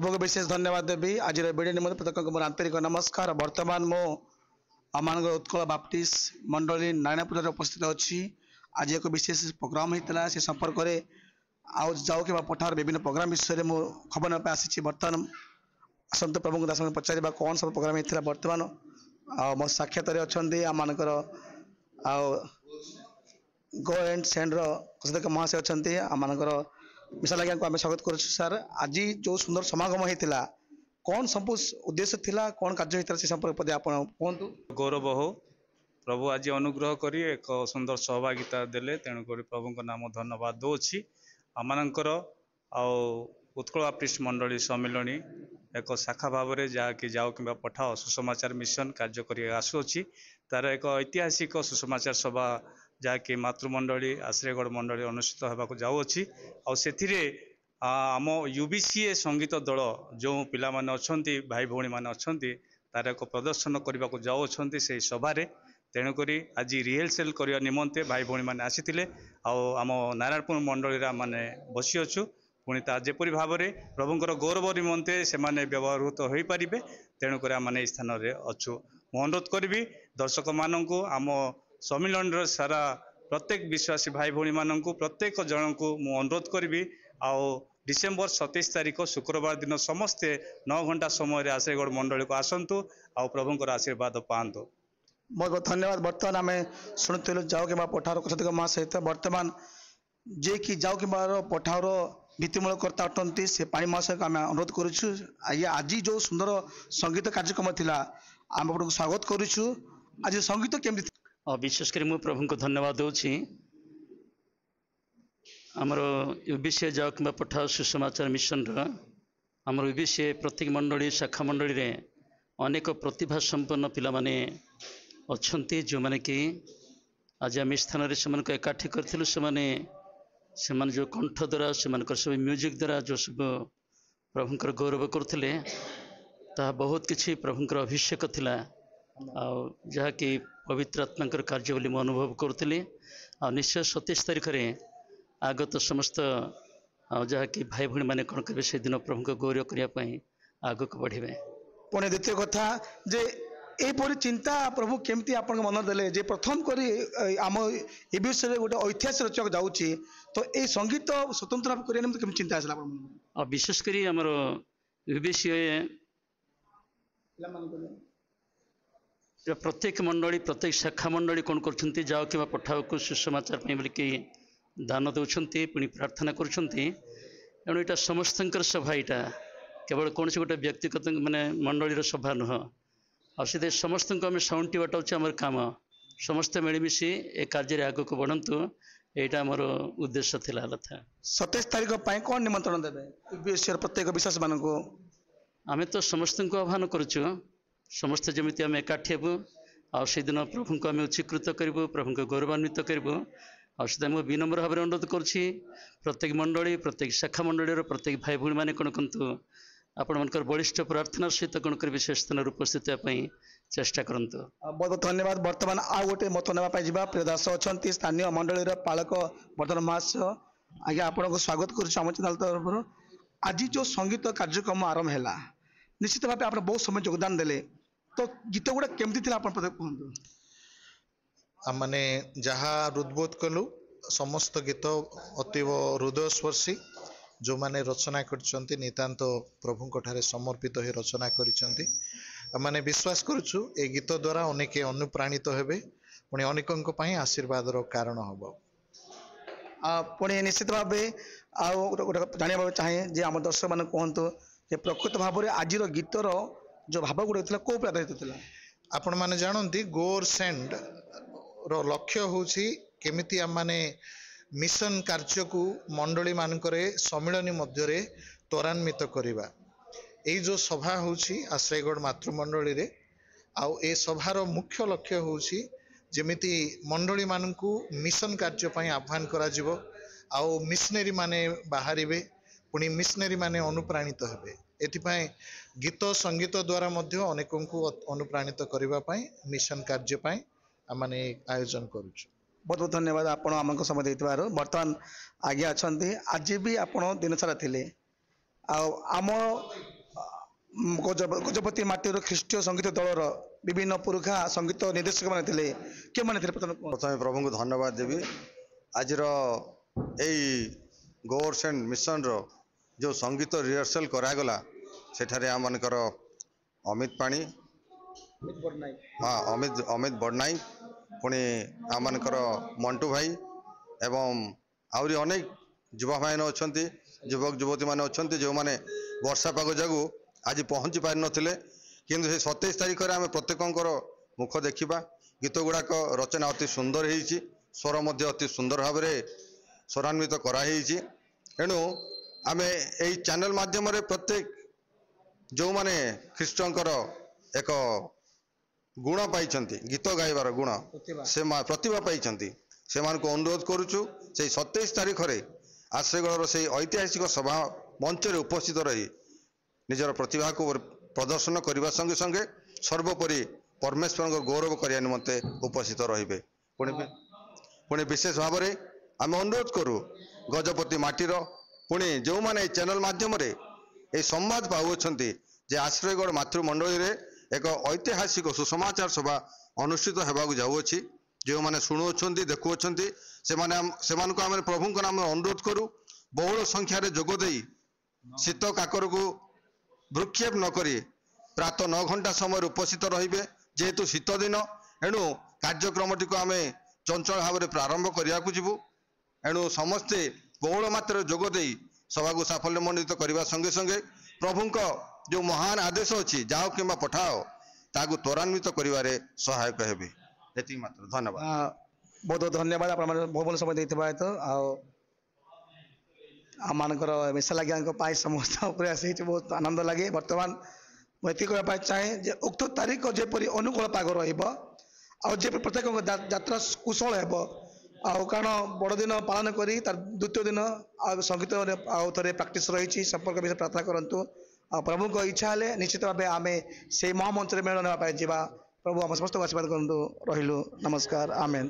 आपको विशेष धन्यवाद देवी आज वीडियो निमंत्रण प्रत्येक मोर आंतरिक नमस्कार। वर्तमान मो आम उत्कल बाप्टिस्ट मंडली नारायणपुर उपस्थित अच्छी। आज एक विशेष प्रोग्राम होता से संपर्क में आउ जाऊ कि पठार विभिन्न प्रोग्राम विषय में खबर नापे आसी। बर्तमान आसत प्रभु दास पचार कौन सब प्रोग्राम होता बर्तमान मो साक्षात अच्छा आम गो एंड सेंड रसदेक महाशय अच्छा आम विशाल आज्ञा को आम स्वागत कर सार। आज जो सुंदर समागम होता कौन सब उद्देश्य थिला कौन कार्य होता से संपर्क पदे आप कहतु। गौरव हो प्रभु आज अनुग्रह करी एक सुंदर सहभागिता देले तेणुक प्रभु नाम धन्यवाद दूसरी। आमर उत्कल बाप्टिस्ट मंडली सम्मिलनी एक शाखा भाव में जहाँकि जाओ कि पठाओ सुसमाचार मिशन कार्य कर आसुअछि। तार एक ऐतिहासिक सुसमाचार सभा जहाँकि मातृमंडली आश्रयगढ़ मंडली अनुष्ठित होगा जाऊँगी। आम यूबीसीए संगीत दल जो पिला माने अछंती भाई भौणी माने अछंती तार एक प्रदर्शन करने को जाऊँगी से सभारे। तेणुक आज रिहर्सल करने निमंते भाई भौणी माने आसीथिले आम नारायणपुर मंडली माने बसी अच्छु। पुणी ता जेपरी भाव में प्रभुंर गौरव निमंते से व्यवहारभूत हो पारे। तेणुक आम स्थान में अच्छु। मु अनुरोध करी दर्शक मानू आम सम्मिलन सारा प्रत्येक विश्वासी भाई भौणी मानू प्रत्येक जन को मु अनुरोध करी डिसेम्बर 27 तारीख शुक्रवार दिन समस्ते 9 घंटा समय आश्रयगढ़ मंडली को आसतु आ प्रभुंर आशीर्वाद पातु। बहुत बहुत धन्यवाद। बर्तमान आम शुणुलु जाओ कि पठार कथित महासहित बर्तमान जे कि जाओ कि पठार भित्तिमूलक कर्ता अटंती से पाणी महाशय को आम अनुरोध करुचु। आज जो सुंदर संगीत कार्यक्रम थिला आम आपको स्वागत करुचु। आज संगीत केमती विशेषकर मु प्रभु को धन्यवाद दूसरी। आमर यूबीसीए जाओ कि पठाओ सुसमाचार मिशन आमर यूबीसीए प्रत्येक मंडली शाखा मंडली रे अनेक प्रतिभा संपन्न पिला माने अच्छे जो मैंने कि आज आम स्थान से एकाठी करूँ से जो कंठ द्वारा से सब म्यूजिक द्वारा जो सब प्रभुंर गौरव करुले ता बहुत किसी प्रभुंर अभिषेक थिला जहाँकि पवित्र आत्मा कार्य बोली अनुभव करुली। निश्चय 27 तारीख में आगत समस्त जहाँकि भाई भौणी मैंने कौन करेंगे से दिन प्रभु को गौरव करने आग को बढ़े। पुणे द्वितीय कथा जे यहपरी चिंता प्रभु केमती आप मन देले जे प्रथम करी आम ए विषय गोटे ऐतिहासिक रचक जाऊँगी तो ये संगीत स्वतंत्र भाव करने केमती चिंता आसला और विशेषकर आमर यूबीसीए प्रत्येक मंडली प्रत्येक शाखा मंडली कौन कर जाओ कि पठाओ को सुसमाचार बोलिकी दान दौरान पुणी प्रार्थना करुँच। यहाँ समस्त सभा यहाँ केवल कौन से गोटे व्यक्तिगत माने मंडलीर सभा नुह आ समस्त आम साउंटी बाटाऊँ आम कम समस्त मिलमिशी ए कार्य आग को बढ़ंतु यहाँ आमर उद्देश्य थिला था। 27 तारीख कौन निमंत्रण देवे प्रत्येक विश्वास मान आम तो समस्त को आह्वान करुचु समस्त जमी आम एकाठी हेबू से दिन प्रभु को आम उच्चीकृत करूँ प्रभु को गौरवान्वित करूँ से विनम्र भाव में अनुरोध करुँची प्रत्येक मंडली प्रत्येक शाखा मंडली प्रत्येक भाई भौणी मैंने कौन कहतु आपण मनकर बलिष्ठ प्रार्थना सहित कौन कर विशेष स्थान उपस्थित चेष्टा करूँ। बहुत बहुत धन्यवाद। बर्तमान आउ गोटे मत ना प्रिय दास अच्छा स्थानीय मंडली पालक वर्धन महाशय आज्ञा आपको स्वागत करुम चैनल तरफ। आज जो संगीत कार्यक्रम आरंभ है निश्चित भाव आप बहुत समय योगदान देले तो गीत गुड़ा केमती थी आप कहतु। आमने जहाँ हृदबोध कलु समस्त गीत अतीव हृदयस्पर्शी जो माने रचना करछंती नितांत प्रभु ठारे समर्पित हो रचना करिसंती। माने विश्वास करुछु ए गीत द्वारा अनेके अनुप्राणित हेबे पुणी अनेकंक पई आशीर्वादर कारण हबो। पुणी निश्चित भाव जाना चाहे जे आम दर्शक मान कहतु जे प्रकृत भाव में आज गीतर जो भाव गुड़ा था कौ आधारित था आपण माने जानती गोर सेंड रो लक्ष्य होछि केमिति आम माने मिशन कार्य को मंडली मानकरे सम्मिलनी मध्यरे त्वरान्वित करिबा। ए जो सभा होछि आश्रयगढ़ मातृमंडली रे आउ ए सभार मुख्य लक्ष्य होछि जेमिति मंडली मानकु मिशन कार्य पई आह्वान करा जिवो आउ मिशनरी माने बाहरिबे पुणी मिशनरी माने अनुप्राणित हेबे। एथिपाई गीत संगीत द्वारा मध्य अनेकंकु अनुप्राणित करिबा पई मिशन कार्य पई आमाने आयोजन करूछु। बहुत बहुत धन्यवाद आपण आमको समय देथिबार। वर्तमान आगे अच्छा आज भी आपण दिन सारा थिले आम ଗଜପତି ମାଟିର ଖ୍ରୀଷ୍ଟୀୟ ସଙ୍ଗୀତ ଦଳର ବିଭିନ୍ନ ପୁରୁଖା ସଙ୍ଗୀତ ନିର୍ଦ୍ଦେଶକ ମାନେ ଥିଲେ କେଉଁମାନେ ଥିଲେ ପ୍ରଥମେ କୁହନ୍ତୁ? ପ୍ରଥମେ ପ୍ରଭୁଙ୍କୁ ଧନ୍ୟବାଦ ଦେବି। ଆଜିର ଏଇ ଗୋର୍ସ ଆଣ୍ଡ ମିଶନର ଯେଉଁ ସଙ୍ଗୀତ ରିହର୍ସାଲ କରାଗଲା ସେଠାରେ ଆମମାନଙ୍କର ଅମିତ ପାଣି, ଅମିତ ବଡ଼ନାୟକ, ପୁଣି ଆମମାନଙ୍କର ମଣ୍ଟୁ ଭାଇ ଏବଂ ଆହୁରି ଅନେକ ଯୁବା ଭାଇମାନେ ଅଛନ୍ତି, ଯୁବକ ଯୁବତୀମାନେ ଅଛନ୍ତି ଯେଉଁମାନେ ବର୍ଷା ପାଗ ଯୋଗୁଁ ଆଜି ପହଞ୍ଚି ପାରିନଥିଲେ। କିନ୍ତୁ ସେ 27 ତାରିଖରେ ଆମେ ପ୍ରତ୍ୟେକଙ୍କର ମୁଖ ଦେଖିବା। ଗୀତ ଗୁଡ଼ାକ ରଚନା ଅତି ସୁନ୍ଦର ହେଇଛି, ସ୍ୱର ମଧ୍ୟ ଅତି ସୁନ୍ଦର ଭାବରେ ସ୍ୱରାନ୍ୱିତ କରାହେଇଛି। ଏଣୁ ଆମେ ଏଇ ଚ୍ୟାନେଲ ମାଧ୍ୟମରେ ପ୍ରତ୍ୟେକ ଯେଉଁମାନେ ଖ୍ରୀଷ୍ଟଙ୍କର ଏକ ଗୁଣ ପାଇଛନ୍ତି, ଗୀତ ଗାଇବାର ଗୁଣ, ସେ ପ୍ରତିଭା ପାଇଛନ୍ତି, ସେମାନଙ୍କୁ ଅନୁରୋଧ କରୁଛୁ ସେଇ 27 ତାରିଖରେ ଆଶ୍ରୟଗଡ଼ର ସେଇ ଐତିହାସିକ ସଭା ମଞ୍ଚରେ ଉପସ୍ଥିତ ରହି ନିଜର ପ୍ରତିଭାକୁ ପ୍ରଦର୍ଶନ କରିବା ସଙ୍ଗେ ସଙ୍ଗେ ସର୍ବୋପରି ପରମେଶ୍ୱରଙ୍କ ଗୌରବ କରିବା ନିମନ୍ତେ ଉପସ୍ଥିତ ରହିବେ। ପୁଣି ବିଶେଷ ଭାବରେ ଆମେ ଅନୁରୋଧ କରୁ ଗଜପତି ମାଟିର ପୁଣି ଯେଉଁମାନେ এই ଚ୍ୟାନେଲ ମାଧ୍ୟମରେ এই ସମ୍ବାଦ ପାଉଅଛନ୍ତି ଯେ ଆଶ୍ରୟଗଡ଼ ମାତୃମଣ୍ଡଳୀରେ ଏକ ଐତିହାସିକ ସୁସମାଚାର ସଭା ଅନୁଷ୍ଠିତ ହେବାକୁ ଯାଉଅଛି, ଯେଉଁମାନେ ଶୁଣୁଅଛନ୍ତି ଦେଖୁଅଛନ୍ତି ସେମାନଙ୍କୁ ଆମେ ପ୍ରଭୁଙ୍କ ନାମରେ ଅନୁରୋଧ କରୁ ବହୁଳ ସଂଖ୍ୟାରେ ଯୋଗ ଦେଇ ଶୀତ କାକରକୁ ଭ୍ରୂକ୍ଷେପ ନ କରି ପ୍ରାତଃ 9 ଘଣ୍ଟା ସମୟରେ ଉପସ୍ଥିତ ରହିବେ। ଯେହେତୁ ଶୀତ ଦିନ, ଏଣୁ କାର୍ଯ୍ୟକ୍ରମଟିକୁ ଆମେ ଚଞ୍ଚଳ ଭାବରେ ପ୍ରାରମ୍ଭ କରିବାକୁ ଯିବୁ। ଏଣୁ ସମସ୍ତେ ବହୁଳ ମାତ୍ରାରେ ଯୋଗ ଦେଇ ସଭାକୁ ସାଫଲ୍ୟମଣ୍ଡିତ କରିବା ସଙ୍ଗେ ସଙ୍ଗେ ପ୍ରଭୁଙ୍କ ଯେଉଁ ମହାନ ଆଦେଶ ଅଛି ଯାଅ କିମ୍ବା ପଠାଅ ତାହାକୁ ତ୍ୱରାନ୍ୱିତ କରିବାରେ ସହାୟକ ହେବେ। ଏତିକି ମାତ୍ର। ଧନ୍ୟବାଦ। ବହୁତ ଧନ୍ୟବାଦ ଆପଣମାନେ ବହୁ ଭଲ ସମୟ ଦେଇଥିବା ହେତୁ। ଆଉ ଆମମାନଙ୍କର ମିଶା ଲାଗିଆଙ୍କ ପାଇଁ ସମସ୍ତ ଉପରେ ଆସିଛି, ବହୁତ ଆନନ୍ଦ ଲାଗେ। ବର୍ତ୍ତମାନ ମୁଁ ଏତିକି କହିବା ପାଇଁ ଚାହେଁ ଯେ ଉକ୍ତ ତାରିଖ ଯେପରି ଅନୁକୂଳ ପାଗ ରହିବ ଆଉ ଯେ ପ୍ରତ୍ୟେକଙ୍କ ଯାତ୍ରା କୁଶଳ ହେବ। ଆଉ କାରଣ ବଡ଼ଦିନ ପାଳନ କରି ତାର ଦ୍ୱିତୀୟ ଦିନ ଆଉ ସଙ୍ଗୀତରେ ଆଉ ଥରେ ପ୍ରାକ୍ଟିସ୍ ରହିଛି, ସମ୍ପର୍କ ବିଷୟରେ ପ୍ରାର୍ଥନା କରନ୍ତୁ। ଆଉ ପ୍ରଭୁଙ୍କ ଇଚ୍ଛା ହେଲେ ନିଶ୍ଚିତ ଭାବେ ଆମେ ସେଇ ମହାମଞ୍ଚରେ ମେଳନ ହେବା ପାଇଁ ଯିବା। ପ୍ରଭୁ ଆମ ସମସ୍ତଙ୍କୁ ଆଶୀର୍ବାଦ କରନ୍ତୁ। ରହିଲୁ, ନମସ୍କାର, ଆମେନ୍।